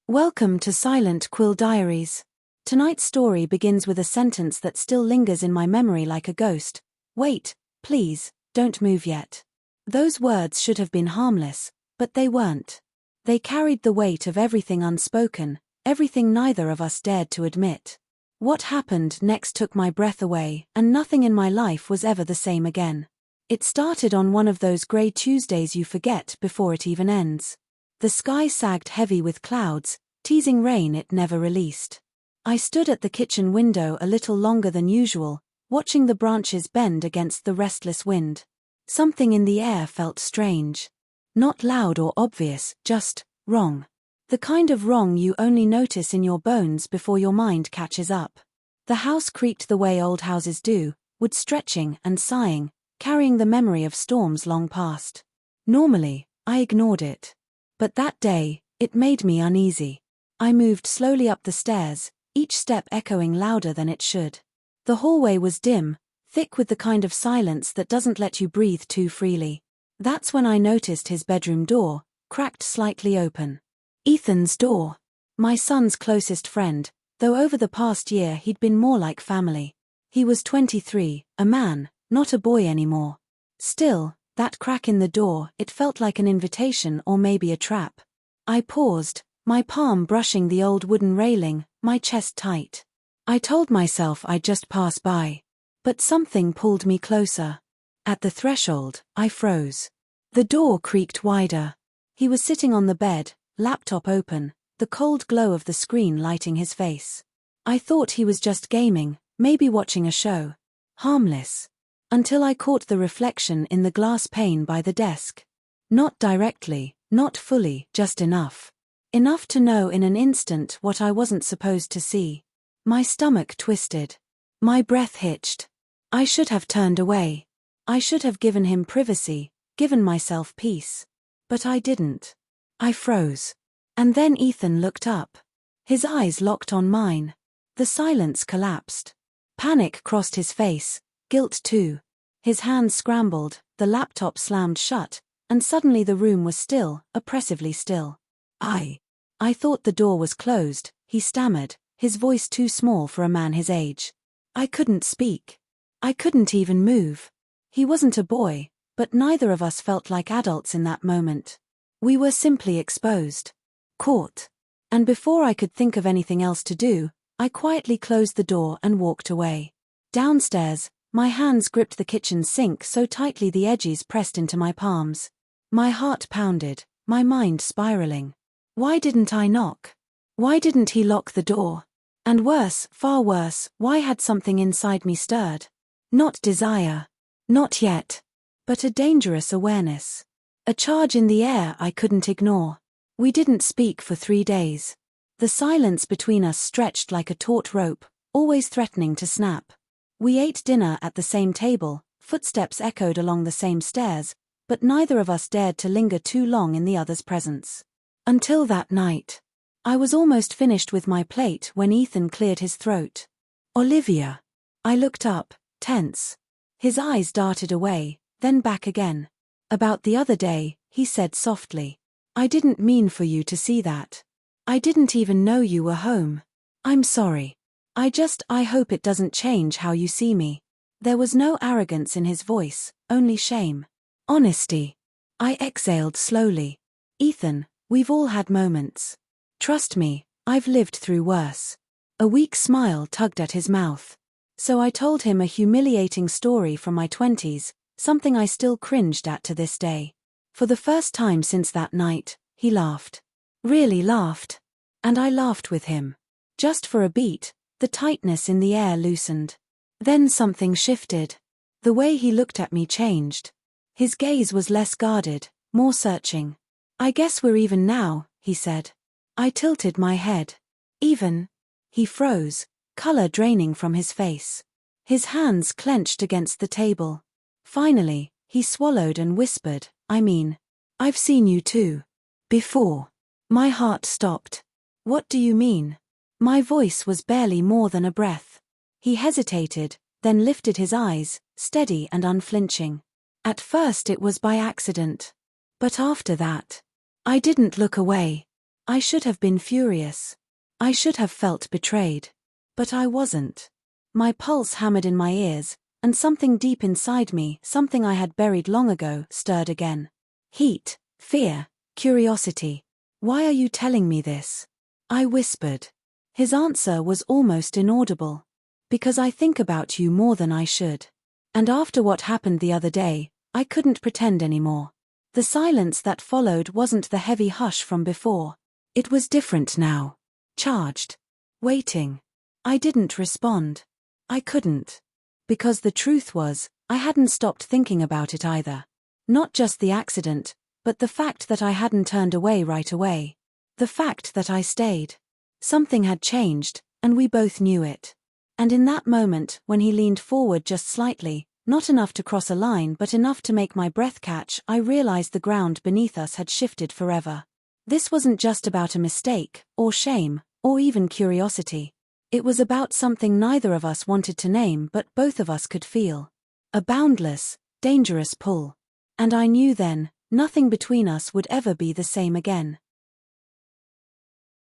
Welcome to Silent Quill Diaries. Tonight's story begins with a sentence that still lingers in my memory like a ghost. Wait, please, don't move yet. Those words should have been harmless, but they weren't. They carried the weight of everything unspoken, everything neither of us dared to admit. What happened next took my breath away, and nothing in my life was ever the same again. It started on one of those grey Tuesdays you forget before it even ends. The sky sagged heavy with clouds, teasing rain it never released. I stood at the kitchen window a little longer than usual, watching the branches bend against the restless wind. Something in the air felt strange. Not loud or obvious, just wrong. The kind of wrong you only notice in your bones before your mind catches up. The house creaked the way old houses do, wood stretching and sighing, carrying the memory of storms long past. Normally, I ignored it. But that day, it made me uneasy. I moved slowly up the stairs, each step echoing louder than it should. The hallway was dim, thick with the kind of silence that doesn't let you breathe too freely. That's when I noticed his bedroom door, cracked slightly open. Ethan's door. My son's closest friend, though over the past year he'd been more like family. He was 23, a man, not a boy anymore. Still, that crack in the door, it felt like an invitation or maybe a trap. I paused, my palm brushing the old wooden railing, my chest tight. I told myself I'd just pass by. But something pulled me closer. At the threshold, I froze. The door creaked wider. He was sitting on the bed, laptop open, the cold glow of the screen lighting his face. I thought he was just gaming, maybe watching a show. Harmless. Until I caught the reflection in the glass pane by the desk. Not directly, not fully, just enough. Enough to know in an instant what I wasn't supposed to see. My stomach twisted. My breath hitched. I should have turned away. I should have given him privacy, given myself peace. But I didn't. I froze. And then Ethan looked up. His eyes locked on mine. The silence collapsed. Panic crossed his face, guilt too. His hands scrambled, the laptop slammed shut, and suddenly the room was still, oppressively still. I thought the door was closed, he stammered, his voice too small for a man his age. I couldn't speak. I couldn't even move. He wasn't a boy, but neither of us felt like adults in that moment. We were simply exposed. Caught. And before I could think of anything else to do, I quietly closed the door and walked away. Downstairs, my hands gripped the kitchen sink so tightly the edges pressed into my palms. My heart pounded, my mind spiraling. Why didn't I knock? Why didn't he lock the door? And worse, far worse, why had something inside me stirred? Not desire. Not yet. But a dangerous awareness. A charge in the air I couldn't ignore. We didn't speak for 3 days. The silence between us stretched like a taut rope, always threatening to snap. We ate dinner at the same table, footsteps echoed along the same stairs, but neither of us dared to linger too long in the other's presence. Until that night. I was almost finished with my plate when Ethan cleared his throat. Olivia. I looked up, tense. His eyes darted away, then back again. About the other day, he said softly. I didn't mean for you to see that. I didn't even know you were home. I'm sorry. I hope it doesn't change how you see me. There was no arrogance in his voice, only shame. Honesty. I exhaled slowly. Ethan, we've all had moments. Trust me, I've lived through worse. A weak smile tugged at his mouth. So I told him a humiliating story from my 20s, something I still cringed at to this day. For the first time since that night, he laughed. Really laughed. And I laughed with him. Just for a beat, the tightness in the air loosened. Then something shifted. The way he looked at me changed. His gaze was less guarded, more searching. I guess we're even now, he said. I tilted my head. Even? He froze, color draining from his face. His hands clenched against the table. Finally, he swallowed and whispered, I've seen you too. Before. My heart stopped. What do you mean? My voice was barely more than a breath. He hesitated, then lifted his eyes, steady and unflinching. At first it was by accident. But after that, I didn't look away. I should have been furious. I should have felt betrayed. But I wasn't. My pulse hammered in my ears, and something deep inside me, something I had buried long ago, stirred again. Heat, fear, curiosity. Why are you telling me this? I whispered. His answer was almost inaudible. Because I think about you more than I should. And after what happened the other day, I couldn't pretend anymore. The silence that followed wasn't the heavy hush from before. It was different now. Charged. Waiting. I didn't respond. I couldn't. Because the truth was, I hadn't stopped thinking about it either. Not just the accident, but the fact that I hadn't turned away right away. The fact that I stayed. Something had changed, and we both knew it. And in that moment, when he leaned forward just slightly, not enough to cross a line but enough to make my breath catch, I realized the ground beneath us had shifted forever. This wasn't just about a mistake, or shame, or even curiosity. It was about something neither of us wanted to name but both of us could feel. A boundless, dangerous pull. And I knew then, nothing between us would ever be the same again.